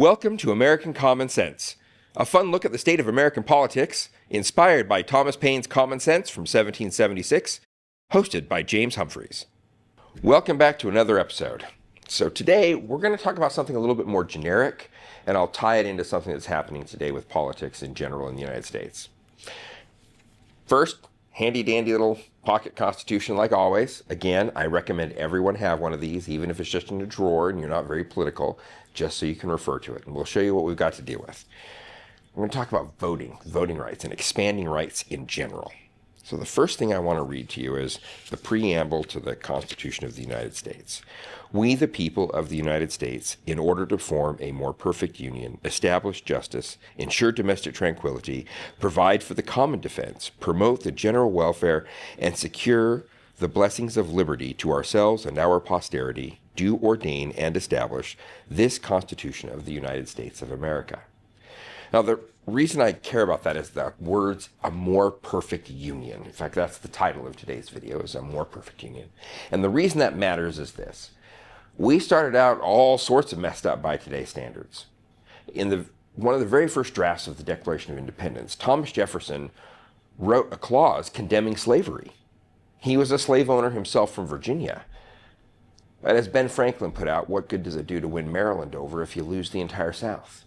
Welcome to American Common Sense, a fun look at the state of American politics, inspired by Thomas Paine's Common Sense from 1776, hosted by James Humphreys. Welcome back to another episode. So today, we're going to talk about something a little bit more generic, and I'll tie it into something that's happening today with politics in general in the United States. First, handy-dandy little pocket constitution like always. Again, I recommend everyone have one of these, even if it's just in a drawer and you're not very political, just so you can refer to it. And we'll show you what we've got to deal with. We're going to talk about voting rights, and expanding rights in general. So the first thing I want to read to you is the preamble to the Constitution of the United States. We, the people of the United States, in order to form a more perfect union, establish justice, ensure domestic tranquility, provide for the common defense, promote the general welfare, and secure the blessings of liberty to ourselves and our posterity, do ordain and establish this Constitution of the United States of America. Now, the reason I care about that is the words, a more perfect union. In fact, that's the title of today's video, is a more perfect union. And the reason that matters is this. We started out all sorts of messed up by today's standards. In one of the very first drafts of the Declaration of Independence, Thomas Jefferson wrote a clause condemning slavery. He was a slave owner himself from Virginia. And as Ben Franklin put out, what good does it do to win Maryland over if you lose the entire South?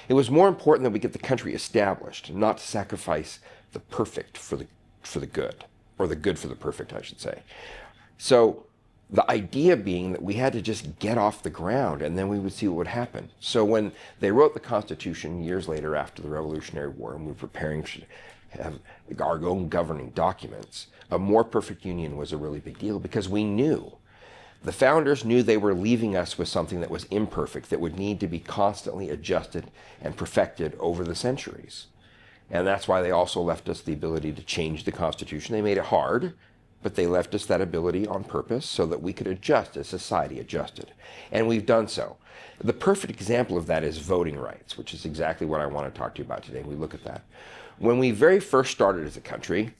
It was more important that we get the country established, not to sacrifice the perfect for the good, or the good for the perfect, I should say. So the idea being that we had to just get off the ground and then we would see what would happen. So when they wrote the Constitution years later after the Revolutionary War and we were preparing to have our own governing documents, a more perfect union was a really big deal because we knew, the founders knew they were leaving us with something that was imperfect, that would need to be constantly adjusted and perfected over the centuries. And that's why they also left us the ability to change the Constitution. They made it hard, but they left us that ability on purpose so that we could adjust as society adjusted. And we've done so. The perfect example of that is voting rights, which is exactly what I want to talk to you about today. We look at that. When we very first started as a country,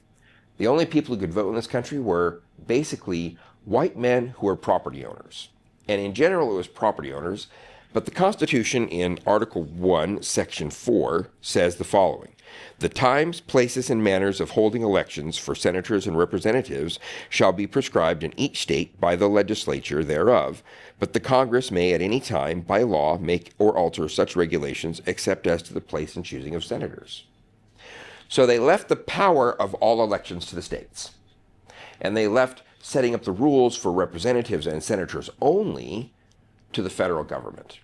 the only people who could vote in this country were basically white men who were property owners. And in general, it was property owners. But the Constitution in Article 1, Section 4 says the following. The times, places, and manners of holding elections for senators and representatives shall be prescribed in each state by the legislature thereof, but the Congress may at any time, by law, make or alter such regulations except as to the place and choosing of senators. So they left the power of all elections to the states. And they left setting up the rules for representatives and senators only to the federal government.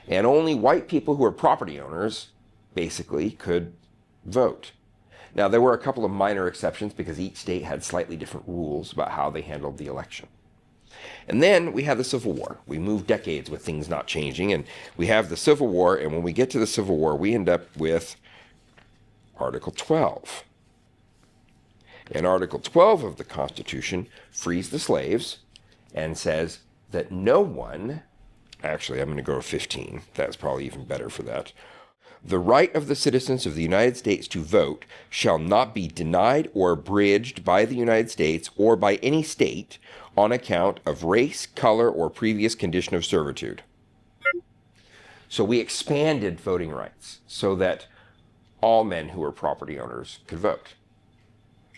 And only white people who are property owners basically could vote. Now, there were a couple of minor exceptions because each state had slightly different rules about how they handled the election. And then we have the Civil War. We moved decades with things not changing, and we have the Civil War, and when we get to the Civil War, we end up with Article 12. And Article 12 of the Constitution frees the slaves and says that no one, actually I'm going to go to 15, that's probably even better for that. The right of the citizens of the United States to vote shall not be denied or abridged by the United States or by any state on account of race, color, or previous condition of servitude. So we expanded voting rights so that all men who were property owners could vote.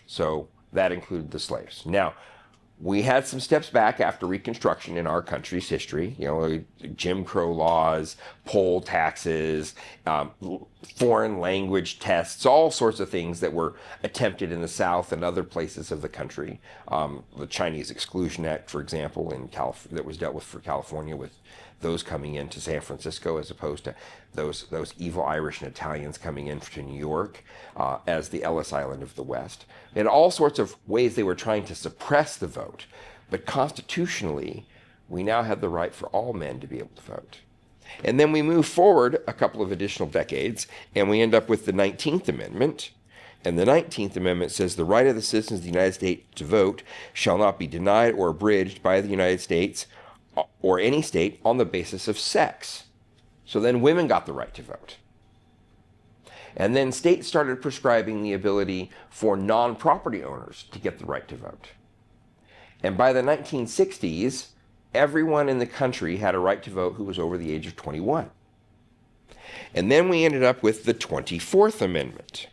So that included the slaves. Now, we had some steps back after Reconstruction in our country's history. Jim Crow laws, poll taxes, foreign language tests, all sorts of things that were attempted in the South and other places of the country. The Chinese Exclusion Act, for example, that was dealt with for California, with those coming into San Francisco as opposed to those evil Irish and Italians coming in to New York as the Ellis Island of the West. In all sorts of ways they were trying to suppress the vote. But constitutionally, we now have the right for all men to be able to vote. And then we move forward a couple of additional decades, and we end up with the 19th Amendment. And the 19th Amendment says the right of the citizens of the United States to vote shall not be denied or abridged by the United States or any state on the basis of sex. So then women got the right to vote. And then states started prescribing the ability for non-property owners to get the right to vote. And by the 1960s, everyone in the country had a right to vote who was over the age of 21. And then we ended up with the 24th Amendment.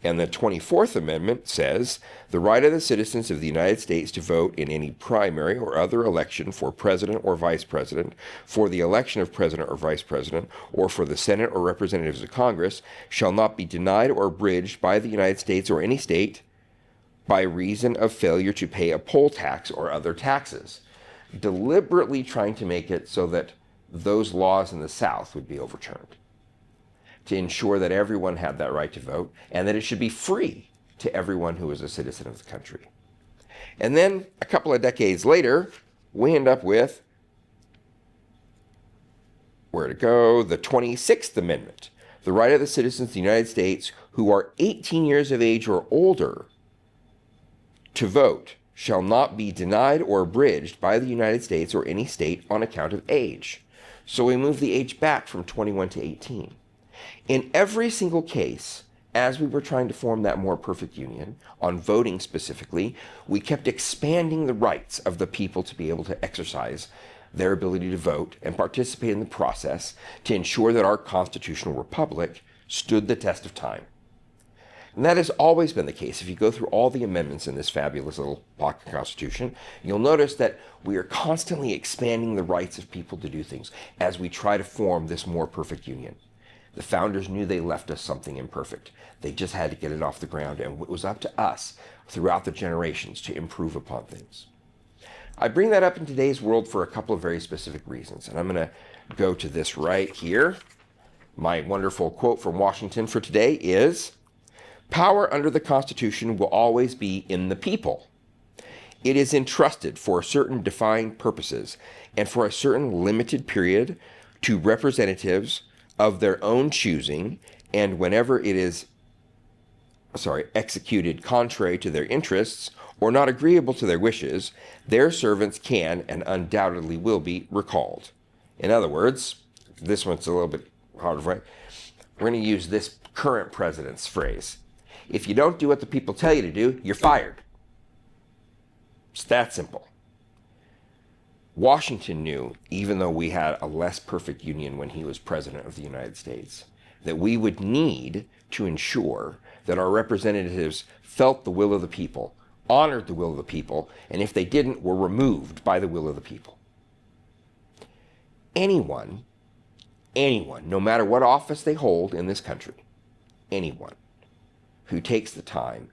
And the 24th Amendment says, the right of the citizens of the United States to vote in any primary or other election for president or vice president, for the election of president or vice president, or for the Senate or representatives of Congress, shall not be denied or abridged by the United States or any state by reason of failure to pay a poll tax or other taxes. Deliberately trying to make it so that those laws in the South would be overturned, to ensure that everyone had that right to vote and that it should be free to everyone who was a citizen of the country. And then a couple of decades later, we end up with, where to go, the 26th Amendment. The right of the citizens of the United States who are 18 years of age or older to vote shall not be denied or abridged by the United States or any state on account of age. So we move the age back from 21 to 18. In every single case, as we were trying to form that more perfect union, on voting specifically, we kept expanding the rights of the people to be able to exercise their ability to vote and participate in the process to ensure that our constitutional republic stood the test of time. And that has always been the case. If you go through all the amendments in this fabulous little pocket constitution, you'll notice that we are constantly expanding the rights of people to do things as we try to form this more perfect union. The founders knew they left us something imperfect. They just had to get it off the ground, and it was up to us throughout the generations to improve upon things. I bring that up in today's world for a couple of very specific reasons, and I'm going to go to this right here. My wonderful quote from Washington for today is, "Power under the Constitution will always be in the people. It is entrusted for certain defined purposes and for a certain limited period to representatives of their own choosing, and whenever it is executed contrary to their interests or not agreeable to their wishes, their servants can and undoubtedly will be recalled." In other words, this one's a little bit harder, right? We're going to use this current president's phrase. If you don't do what the people tell you to do, you're fired. It's that simple. Washington knew, even though we had a less perfect union when he was president of the United States, that we would need to ensure that our representatives felt the will of the people, honored the will of the people, and if they didn't, were removed by the will of the people. Anyone, no matter what office they hold in this country, anyone who takes the time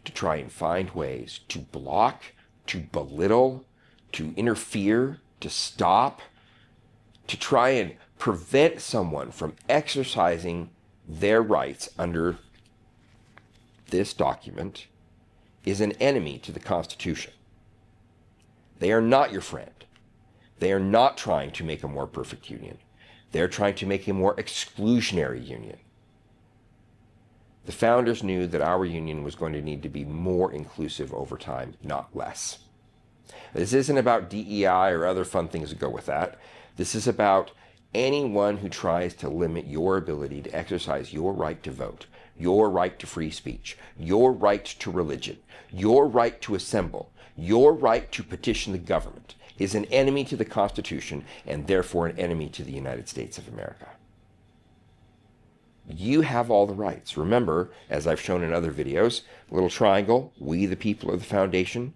to try and find ways to block, to belittle, to interfere, to stop, to try and prevent someone from exercising their rights under this document is an enemy to the Constitution. They are not your friend. They are not trying to make a more perfect union. They're trying to make a more exclusionary union. The founders knew that our union was going to need to be more inclusive over time, not less. This isn't about DEI or other fun things that go with that. This is about anyone who tries to limit your ability to exercise your right to vote, your right to free speech, your right to religion, your right to assemble, your right to petition the government is an enemy to the Constitution and therefore an enemy to the United States of America. You have all the rights. Remember, as I've shown in other videos, little triangle, we the people are the foundation.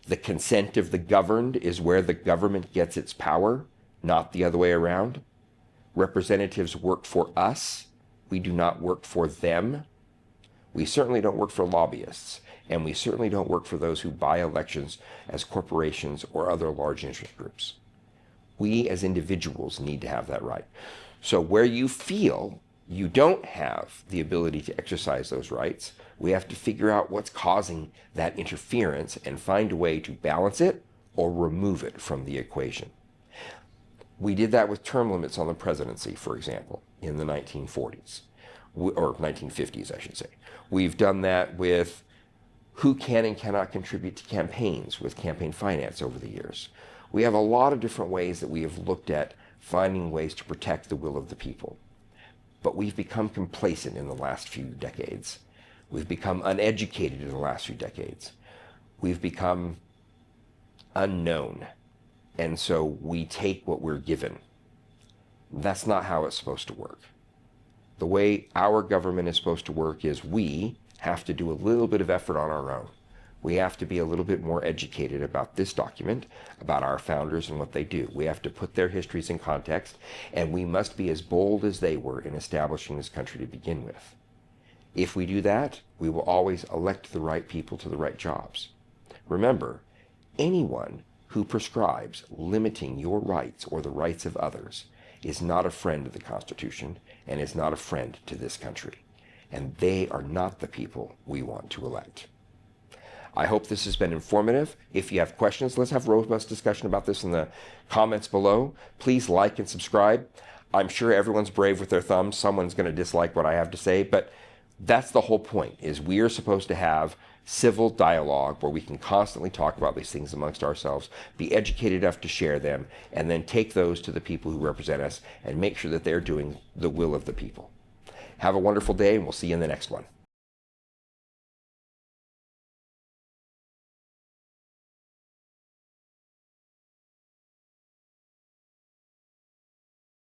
The consent of the governed is where the government gets its power, not the other way around. Representatives work for us. We do not work for them. We certainly don't work for lobbyists, and we certainly don't work for those who buy elections as corporations or other large interest groups. We as individuals need to have that right. So where you feel you don't have the ability to exercise those rights, we have to figure out what's causing that interference and find a way to balance it or remove it from the equation. We did that with term limits on the presidency, for example, in the 1940s, or 1950s, I should say. We've done that with who can and cannot contribute to campaigns with campaign finance over the years. We have a lot of different ways that we have looked at finding ways to protect the will of the people. But we've become complacent in the last few decades. We've become uneducated in the last few decades. We've become unknown. And so we take what we're given, That's not how it's supposed to work. The way our government is supposed to work is we have to do a little bit of effort on our own. We have to be a little bit more educated about this document, about our founders and what they do. We have to put their histories in context, and we must be as bold as they were in establishing this country to begin with. If we do that, we will always elect the right people to the right jobs. Remember, anyone who prescribes limiting your rights or the rights of others is not a friend of the Constitution and is not a friend to this country. And they are not the people we want to elect. I hope this has been informative. If you have questions, let's have a robust discussion about this in the comments below. Please like and subscribe. I'm sure everyone's brave with their thumbs. Someone's going to dislike what I have to say, but that's the whole point, is we are supposed to have civil dialogue where we can constantly talk about these things amongst ourselves, be educated enough to share them, and then take those to the people who represent us and make sure that they're doing the will of the people. Have a wonderful day, and we'll see you in the next one.